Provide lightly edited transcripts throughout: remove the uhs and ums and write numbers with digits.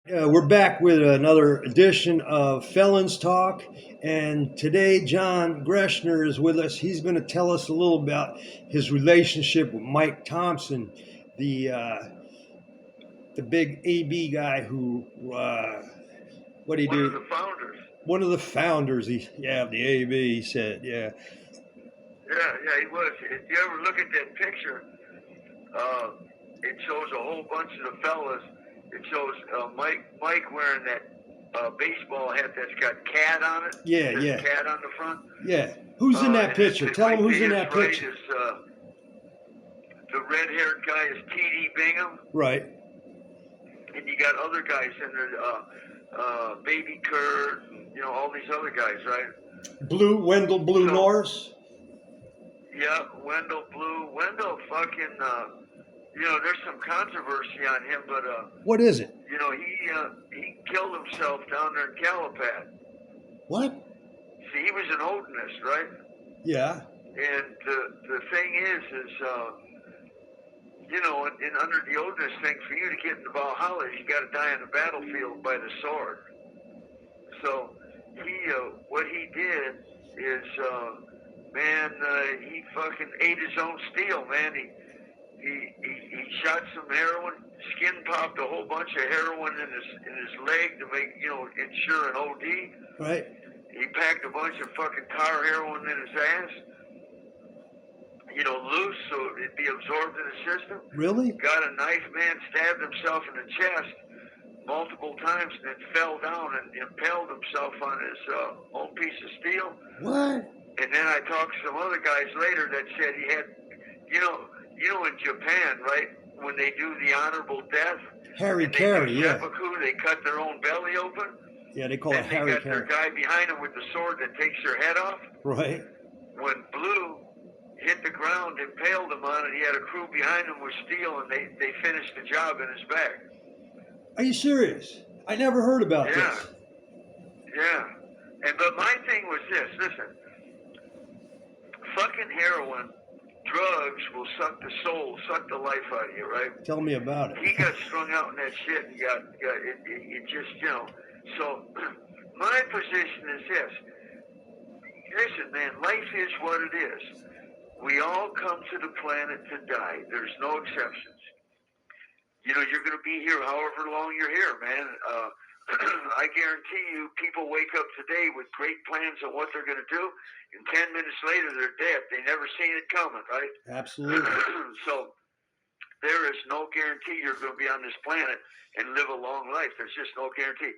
We're back with another edition of Felons Talk, and today John Greschner is with us. He's going to tell us a little about his relationship with Mike Thompson, the uh, the big AB guy who what he One of do? the founders. One of the founders. Of the AB. He said, yeah. Yeah, he was. If you ever look at that picture, uh, it shows a whole bunch of the fellas. It shows Mike wearing that baseball hat that's got cat on it. Yeah, It says yeah, cat on the front. yeah. Who's in that And then picture? Tell him right to who's in his that right picture. is the red-haired guy is T.D. Bingham, Right. and you got other guys in there, Baby Kurt, and, all these other guys, right? Wendell Blue So, Norris. yeah, Wendell fucking, there's some controversy on him, but, What is it? he killed himself down there in Calipat. What? See, he was an Odinist, right? Yeah. And the thing is, under the Odinist thing, for you to get into Valhalla, you got to die on the battlefield by the sword. So what he did is, he fucking ate his own steel, man. He shot some heroin, skin popped a whole bunch of heroin in his leg to make ensure an OD. Right. He packed a bunch of fucking tar heroin in his ass, loose so it'd be absorbed in the system. Really? Got a knife, man, stabbed himself in the chest multiple times, and then fell down and impaled himself on his own piece of steel. What? And then I talked to some other guys later that said he had, in Japan, right, when they do the honorable death, Harry Carey, yeah. seppuku, they cut their own belly open. Yeah, they call it Harry Carey. They got Carey. their guy behind him with the sword that takes your head off. Right. When Blue hit the ground, impaled him on it, he had a crew behind him with steel, and they finished the job in his back. Are you serious? I never heard about this. Yeah. But my thing was this, listen, fucking heroin, drugs will suck the soul, suck the life out of you, right? Tell me about it. He got strung out in that shit and it just, So my position is this. Listen, man, life is what it is. We all come to the planet to die. There's no exceptions. You're going to be here however long you're here, man. I guarantee you, people wake up today with great plans on what they're going to do, and 10 minutes later, they're dead. They never seen it coming, right? Absolutely. So there is no guarantee you're going to be on this planet and live a long life. There's just no guarantee.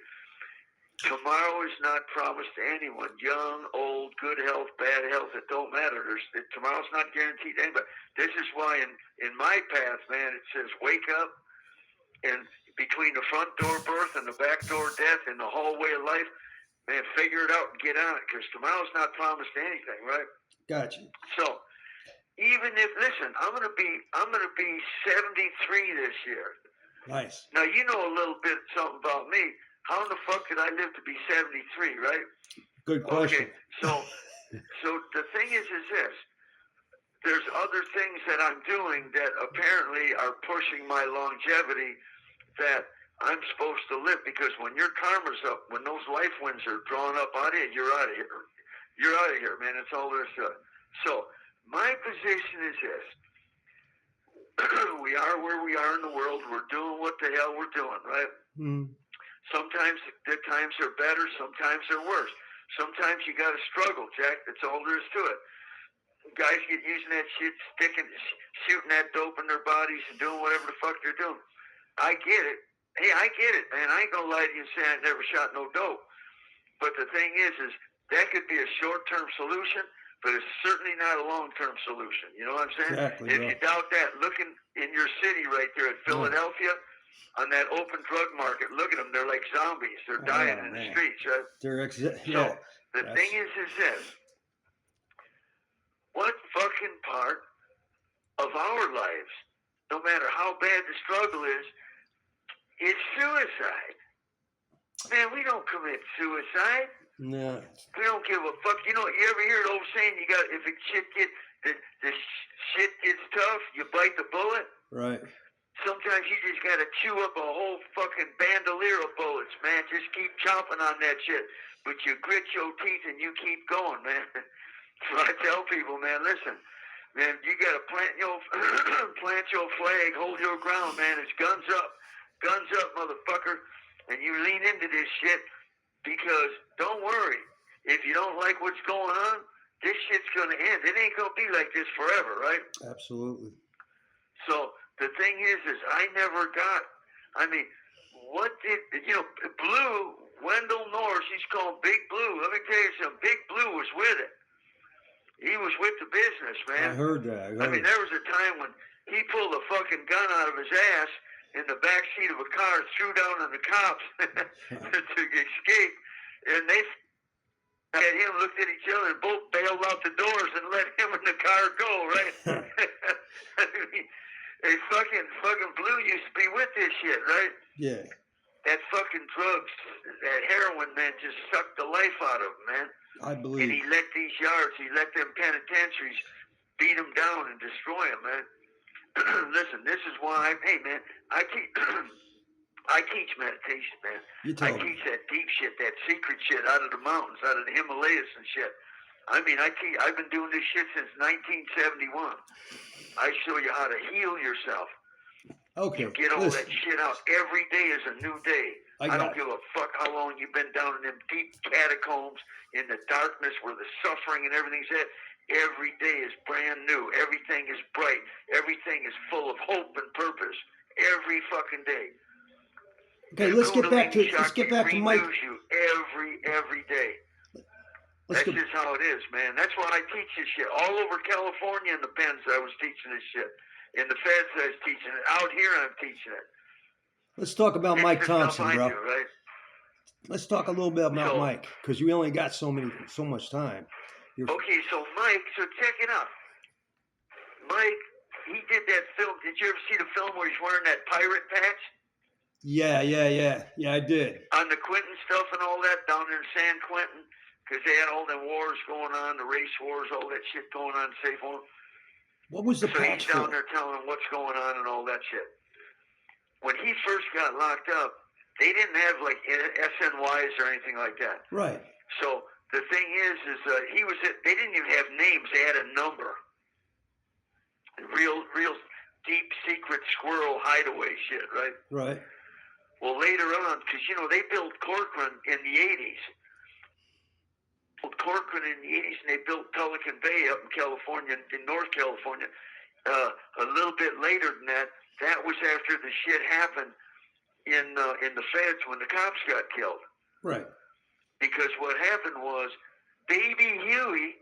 Tomorrow is not promised to anyone. Young, old, good health, bad health, it don't matter. Tomorrow's not guaranteed to anybody. This is why in my path, man, it says wake up, and between the front door birth and the back door death and the hallway of life, man, figure it out and get on it, because tomorrow's not promised to anything, right? Gotcha. So even if, listen, I'm gonna be 73 this year. Nice. Now you know a little bit something about me. How in the fuck did I live to be 73, right? Good question. Okay, so the thing is this. There's other things that I'm doing that apparently are pushing my longevity that I'm supposed to live, because when your karma's up, when those life winds are drawn up out of you, you're out of here. You're out of here, man. That's all there is to it. So my position is this. We are where we are in the world. We're doing what the hell we're doing, right? Mm. Sometimes the times are better. Sometimes they're worse. Sometimes you got to struggle, Jack. That's all there is to it. Guys get using that shit, shooting that dope in their bodies and doing whatever the fuck they're doing. I get it. Hey, I get it, man. I ain't gonna lie to you and say I never shot no dope. But the thing is that could be a short-term solution, but it's certainly not a long-term solution. You know what I'm saying? Exactly. If you doubt that, look in your city right there at Philadelphia, on that open drug market. Look at them. They're like zombies. They're dying in the streets, right? So the thing is this. What fucking part of our lives, no matter how bad the struggle is suicide. Man, we don't commit suicide. No. We don't give a fuck. You ever hear the old saying, if the shit gets tough, you bite the bullet? Right. Sometimes you just got to chew up a whole fucking bandolier of man. Just keep chomping on that shit. But you grit your teeth and you keep going, man. So I tell people, man, listen, man, you got to plant your plant your flag, hold your ground, man. It's guns up, motherfucker. And you lean into this shit because don't worry. If you don't like what's going on, this shit's going to end. It ain't going to be like this forever, right? Absolutely. So the thing is I never got, I mean, what did, Blue, Wendell Norris, he's called Big Blue. Let me tell you something. Big Blue was with it. He was with the business, man. I heard that. I mean, there was a time when he pulled a fucking gun out of his ass in the back seat of a car, threw down on the cops to escape, and they at him, looked at each other, and both bailed out the doors and let him and the car go, right? I mean, they fucking Blue used to be with this shit, right? Yeah. That fucking drugs, that heroin, man, just sucked the life out of him, man. I believe. And he let these yards, he let them penitentiaries beat him down and destroy him, man. Listen, this is why, hey, man, I teach meditation, man. I teach that deep shit, that secret shit out of the mountains, out of the Himalayas and shit. I mean, I've been doing this shit since 1971. I show you how to heal yourself. Okay. You get all that shit out. Every day is a new day. I don't give a fuck how long you've been down in them deep catacombs in the darkness where the suffering and everything's at. Every day is brand new. Everything is bright. Everything is full of hope and purpose. Every fucking day. Okay, let's get back to Mike. You every day. That's just how it is, man. That's why I teach this shit all over California in the pens. I was teaching this shit. In the feds, I was teaching it. Out here, I'm teaching it. Let's talk about Mike Thompson, bro. Do, right? Let's talk a little bit about Mike, because we only got so much time. Okay, so Mike, check it out. Mike, he did that film. Did you ever see the film where he's wearing that pirate patch? Yeah, I did. On the Quentin stuff and all that down in San Quentin, because they had all them wars going on, the race wars, all that shit going on, safe on. What was the patch he's down there telling them what's going on and all that shit. When he first got locked up, they didn't have like SNYs or anything like that. Right. So the thing is he was. They didn't even have names. They had a number. Real deep secret squirrel hideaway shit, right? Right. Well, later on, because they built Corcoran in the '80s. Corcoran in the '80s, and they built Pelican Bay up in California, in North California. A little bit later than that, that was after the shit happened in the feds when the cops got killed. Right. Because what happened was, Baby Huey,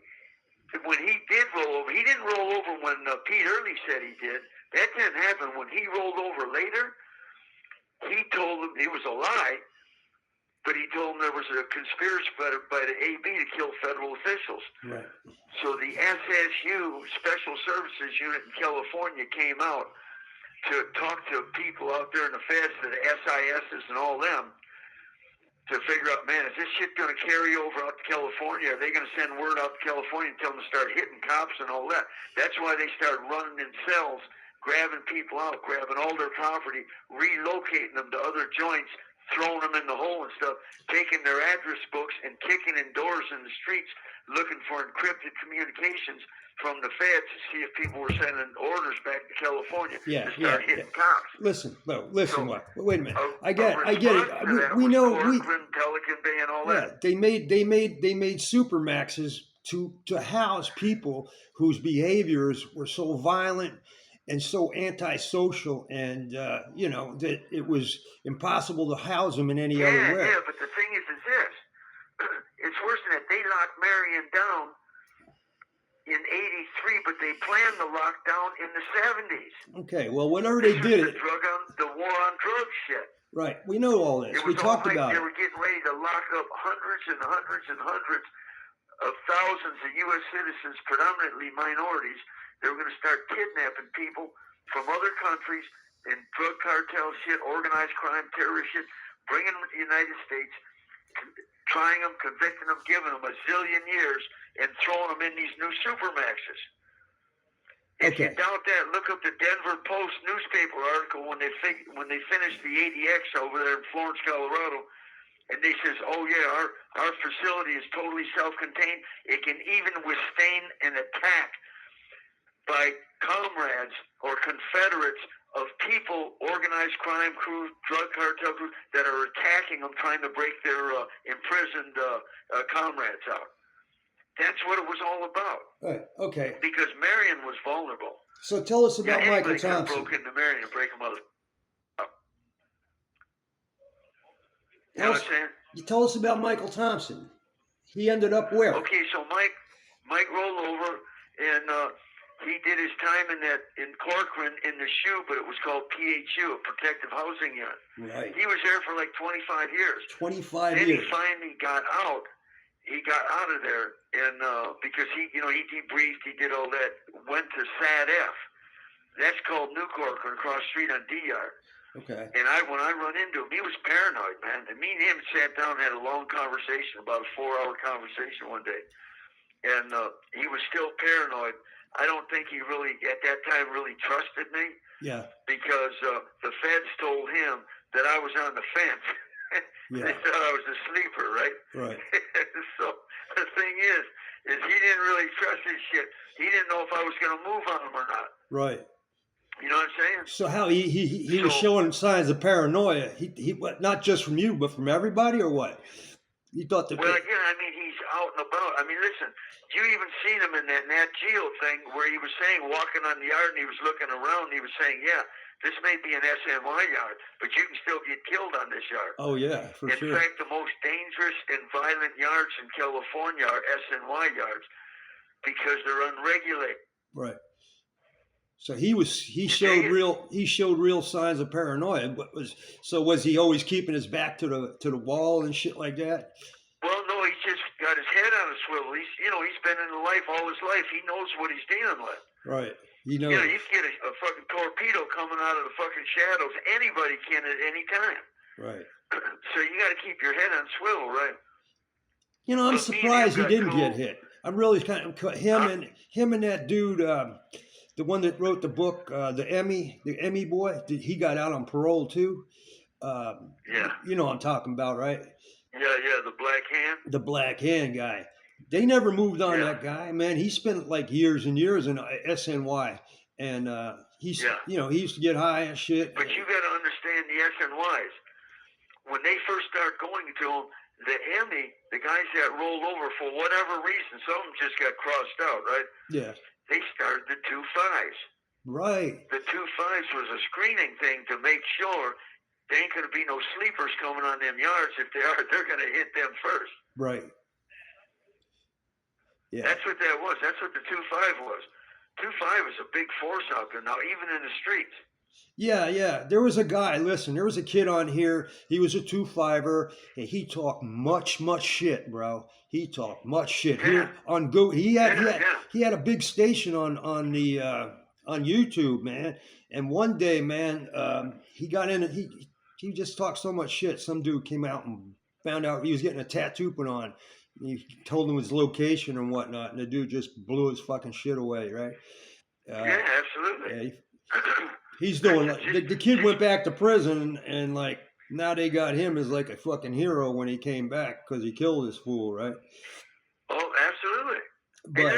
when he did roll over, he didn't roll over when Pete Early said he did. That didn't happen. When he rolled over later, he told them it was a lie. But he told them there was a conspiracy by the AB to kill federal officials. Right. So the SSU, Special Services Unit in California, came out to talk to people out there in the feds, to the SISs and all them, to figure out, man, is this shit going to carry over out to California? Are they going to send word out to California and tell them to start hitting cops and all that? That's why they started running in cells, grabbing people out, grabbing all their property, relocating them to other joints, throwing them in the hole and stuff, taking their address books and kicking in doors in the streets, looking for encrypted communications from the feds to see if people were sending orders back to California to start hitting cops. Listen, wait a minute. I get it. We know Pelican Bay and all that. They made supermaxes to house people whose behaviors were so violent and so antisocial, and that it was impossible to house them in any other way. Yeah, but the thing is this: it's worse than that. They locked Marion down in '83, but they planned the lockdown in the '70s. Okay, well, whenever they did it, the war on drugs shit. Right, we know all this. We talked about it. They were getting ready to lock up hundreds and hundreds and hundreds of thousands of U.S. citizens, predominantly minorities. They were going to start kidnapping people from other countries in drug cartel shit, organized crime, terrorist shit, bringing them to the United States, trying them, convicting them, giving them a zillion years, and throwing them in these new supermaxes. If you Okay. doubt that, look up the Denver Post newspaper article when they finished the ADX over there in Florence, Colorado, and they says, "Oh yeah, our facility is totally self-contained. It can even withstand an attack by comrades or Confederates of people, organized crime crews, drug cartel crews that are attacking them, trying to break their imprisoned comrades out." That's what it was all about. Right. Okay. Because Marion was vulnerable. So tell us Yeah, about Michael anybody could have Thompson. broke into Marion and break them out. You know Tell what us, I'm saying? you tell us about Michael Thompson. He ended up where? Okay, so Mike rolled over and he did his time in Corcoran in the SHU, but it was called PHU, a Protective Housing Unit. Right. He was there for like 25 years. 25 then years. He finally got out. He got out of there, and because he debriefed, he did all that, went to SAD-F. That's called New Corcoran, across the street on D-Yard. Okay. And when I run into him, he was paranoid, man. And me and him sat down and had a long conversation, about a 4-hour conversation one day. And he was still paranoid. I don't think he really, at that time, really trusted me. Yeah. Because the feds told him that I was on the fence. Yeah. They thought I was a sleeper, right? Right. So the thing is he didn't really trust his shit. He didn't know if I was going to move on him or not. Right. You know what I'm saying? So how he was showing signs of paranoia. He what, not just from you, but from everybody, or what? You thought that? Well, again, I mean, he's out and about. I mean, listen, you even seen him in that Nat Geo thing where he was saying, walking on the yard, and he was looking around, and he was saying, yeah, this may be an SNY yard, but you can still get killed on this yard. Oh yeah, for in sure. In fact, the most dangerous and violent yards in California are SNY yards because they're unregulated. Right. So he showed real signs of paranoia. Was he always keeping his back to the wall and shit like that? Well, no, he's just got his head on a swivel. He's been in life all his life. He knows what he's dealing with. Right. He knows. You know, you can get a fucking torpedo coming out of the fucking shadows. Anybody can at any time. Right. So you got to keep your head on swivel, right? You know, I'm surprised he didn't get hit. I'm really kind of him and that dude. The one that wrote the book, the Emmy boy, he got out on parole too. Yeah. You know what I'm talking about, right? Yeah, the Black Hand. The Black Hand guy. They never moved on that guy, man. He spent like years and years in SNY, and he used to get high and shit. But you got to understand the SNYs. When they first start going to them, the Emmy, the guys that rolled over for whatever reason, some of them just got crossed out, right? Yeah. They started the 2-5s. Right. The 2-5s was a screening thing to make sure there ain't going to be no sleepers coming on them yards. If they are, they're going to hit them first. Right. Yeah. That's what that was. That's what the 2-5 was. 2-5 is a big force out there now, even in the streets. Yeah. There was a guy, there was a kid on here. He was a 2-5er, and he talked much shit, bro. He talked much shit. Yeah. Here on Go, he had a big station on YouTube, man. And one day, man, he got in and he just talked so much shit. Some dude came out and found out he was getting a tattoo put on. He told him his location and whatnot, and the dude just blew his fucking shit away, right? Yeah, absolutely. Yeah, he's doing the kid went back to prison, and like now they got him as like a fucking hero when he came back because he killed this fool, right? Oh, absolutely. But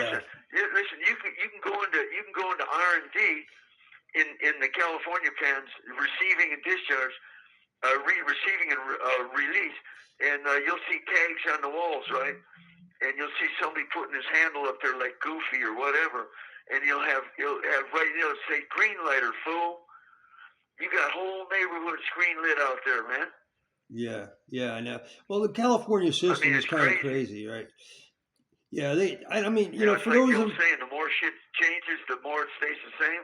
listen, you can go into R&D in the California pens, receiving and discharge, receiving and release, and you'll see tags on the walls, right? And you'll see somebody putting his handle up there like Goofy or whatever, and you'll have right, say green lighter, fool. You got whole neighborhood screen lit out there, man. Yeah, I know. Well, the California system is kind of crazy, right? Yeah, I mean, you know, for like those saying, the more shit changes, the more it stays the same.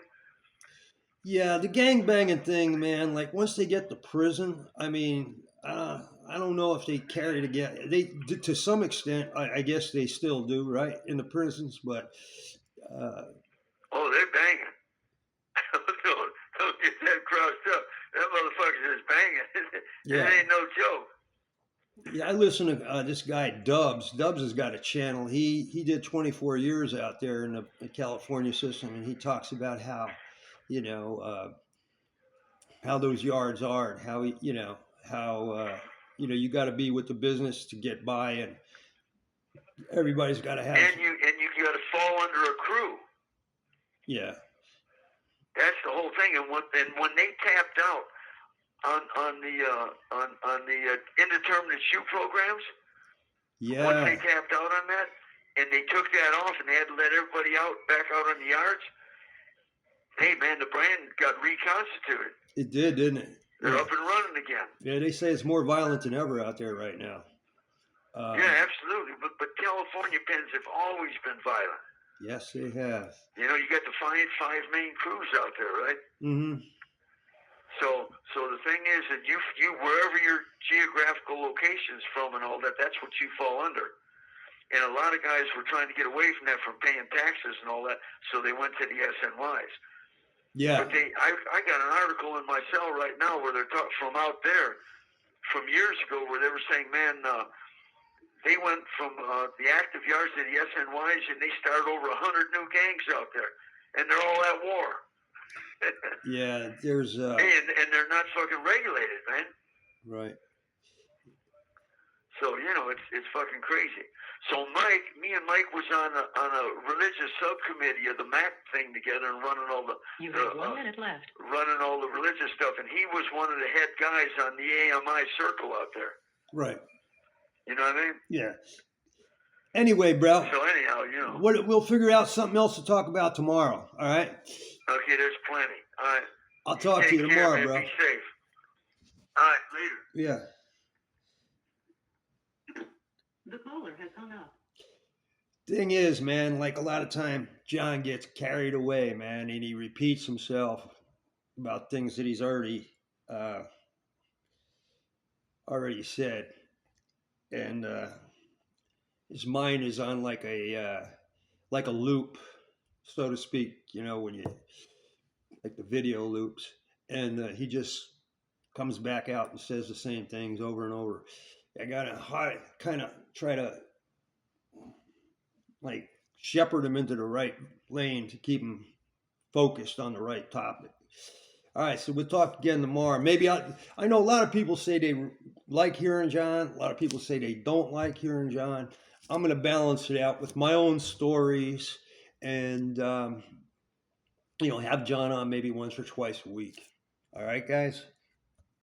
Yeah, the gangbanging thing, man. Like once they get to prison, I mean, I don't know if they carry together. They, to some extent, I guess they still do, right, in the prisons. But oh, they're banging. don't get that crossed up. That motherfucker is banging. Yeah. It ain't no joke. Yeah, I listen to this guy Dubs. Dubs has got a channel. He did 24 years out there in the California system, and he talks about how, you know, how those yards are, and how how you got to be with the business to get by, and everybody's got to have. And you got to fall under a crew. Yeah. That's the whole thing. And when they tapped out on the indeterminate shoot programs, Yeah. once they tapped out on that, and they took that off, and they had to let everybody back out on the yards. Hey man, the brand got reconstituted. It did, didn't it? They're up and running again. Yeah, they say it's more violent than ever out there right now. Yeah, absolutely. But California pens have always been violent. Yes, they have. You know, you got the five main crews out there, right? Mm-hmm. So the thing is that you wherever your geographical location's from and all that, that's what you fall under. And a lot of guys were trying to get away from that, from paying taxes and all that, so they went to the SNYs. Yeah. But I got an article in my cell right now where they're from out there from years ago where they were saying, man, they went from the active yards to the SNYs, and they started over 100 new gangs out there, and they're all at war. Yeah, there's and they're not fucking regulated, man. Right. So it's fucking crazy. So me and Mike was on a religious subcommittee of the MAC thing together, and running all the you have 1 minute left. Running all the religious stuff, and he was one of the head guys on the AMI circle out there. Right. You know what I mean? Yeah. Anyway, bro. So anyhow, we'll figure out something else to talk about tomorrow. All right. Okay, there's plenty. All right. I'll talk to you tomorrow, man. bro. Be safe. All right, later. Yeah. The caller has hung up. Thing is, man, like a lot of time, John gets carried away, man, and he repeats himself about things that he's already said, and his mind is on like a loop, so to speak. When you like the video loops, and he just comes back out and says the same things over and over. I gotta kind of try to like shepherd him into the right lane to keep him focused on the right topic. All right, so we'll talk again tomorrow. Maybe I know a lot of people say they like hearing John. A lot of people say they don't like hearing John. I'm going to balance it out with my own stories, and have John on maybe once or twice a week. All right, guys?